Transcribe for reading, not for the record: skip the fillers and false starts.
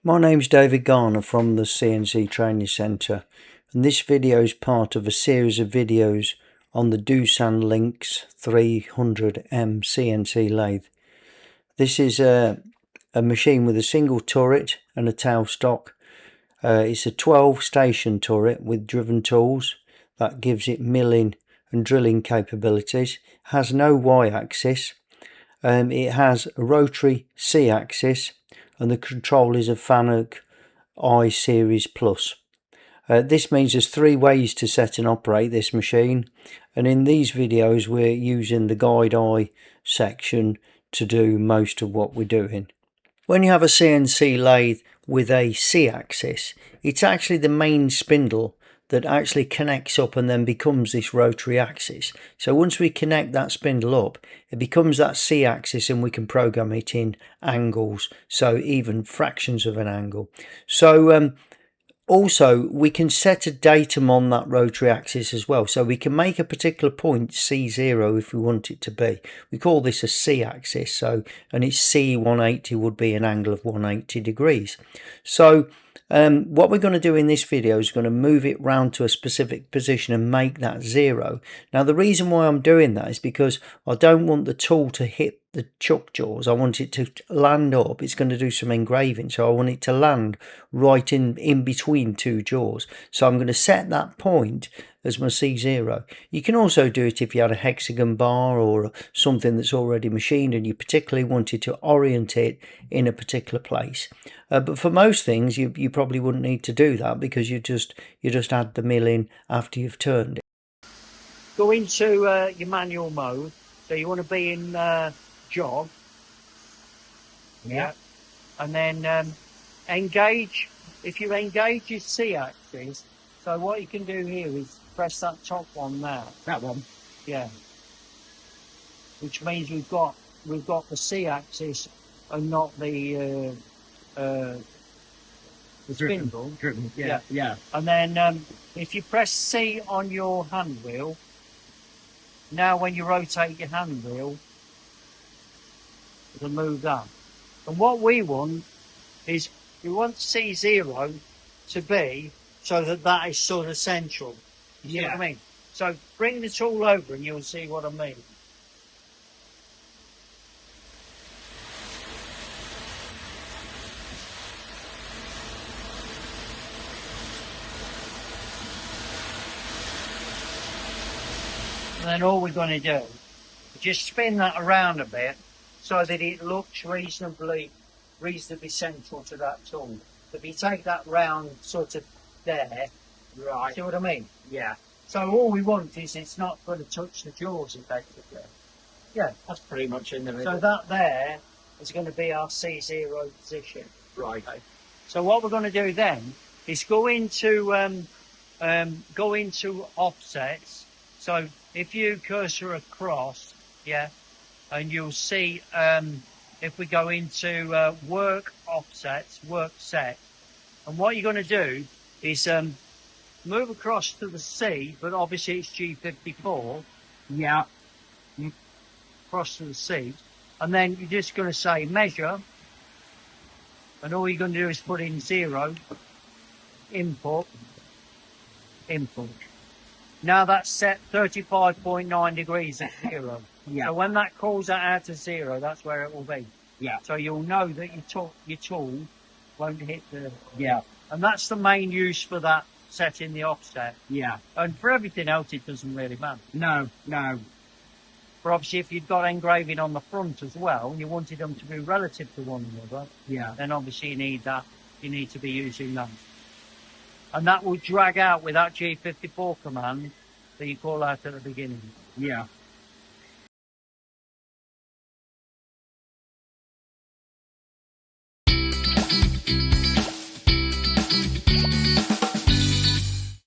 My name's David Garner from the CNC Training Centre, and this video is part of a series of videos on the Doosan Lynx 300M CNC lathe. This is a machine with a single turret and a tailstock. It's a 12 station turret with driven tools that gives it milling and drilling capabilities. Has no Y-axis. It has a rotary C-axis, and the control is a Fanuc I Series Plus. This means there's 3 ways to set and operate this machine, and in these videos we're using the guide eye section to do most of what we're doing. When you have a CNC lathe with a C-axis, it's actually the main spindle that actually connects up and then becomes this rotary axis. So once we connect that spindle up, it becomes that C-axis, and we can program it in angles, so even fractions of an angle. So also we can set a datum on that rotary axis as well, so we can make a particular point C0 if we want it to be. We call this a C-axis, so, and it's C180 would be an angle of 180 degrees. So what we're going to do in this video is going to move it round to a specific position and make that 0. Now the reason why I'm doing that is because I don't want the tool to hit the chuck jaws. I want it to land up. It's going to do some engraving, so I want it to land right in between 2 jaws. So I'm going to set that point as my C0. You can also do it if you had a hexagon bar or something that's already machined and you particularly wanted to orient it in a particular place. But for most things you probably wouldn't need to do that, because you just add the mill in after you've turned it. Go into your manual mode, so you want to be in jog. Yeah. And then engage. If you engage your C-axis, so what you can do here is press that top one there. That one? Yeah. Which means we've got the C-axis and not the spindle. Driven. Yeah. And then if you press C on your hand wheel, now when you rotate your hand wheel, it'll move that. And what we want is, we want C0 to be so that is sort of central. You see what I mean? So bring the tool over and you'll see what I mean. And then all we're going to do is just spin that around a bit so that it looks reasonably central to that tool. If you take that round sort of there, Right. see what I mean? Yeah. So all we want is it's not going to touch the jaws effectively. Yeah. That's pretty much in the middle. So that there is going to be our C0 position. Right. Okay. So what we're going to do then is go into offsets. So if you cursor across, yeah, and you'll see if we go into work offsets, work set, and what you're going to do is move across to the C, but obviously it's G54. Yeah. Across to the C, and then you're just going to say measure, and all you're going to do is put in 0, input. Now that's set 35.9 degrees at 0. Yeah. So when that calls that out to 0, that's where it will be. Yeah. So you'll know that your tool won't hit the... Yeah. And that's the main use for that, setting the offset. Yeah. And for everything else, it doesn't really matter. No. But obviously, if you've got engraving on the front as well, and you wanted them to be relative to one another, Yeah. then obviously you need that. You need to be using that. And that will drag out with that G54 command that you call out at the beginning. Yeah.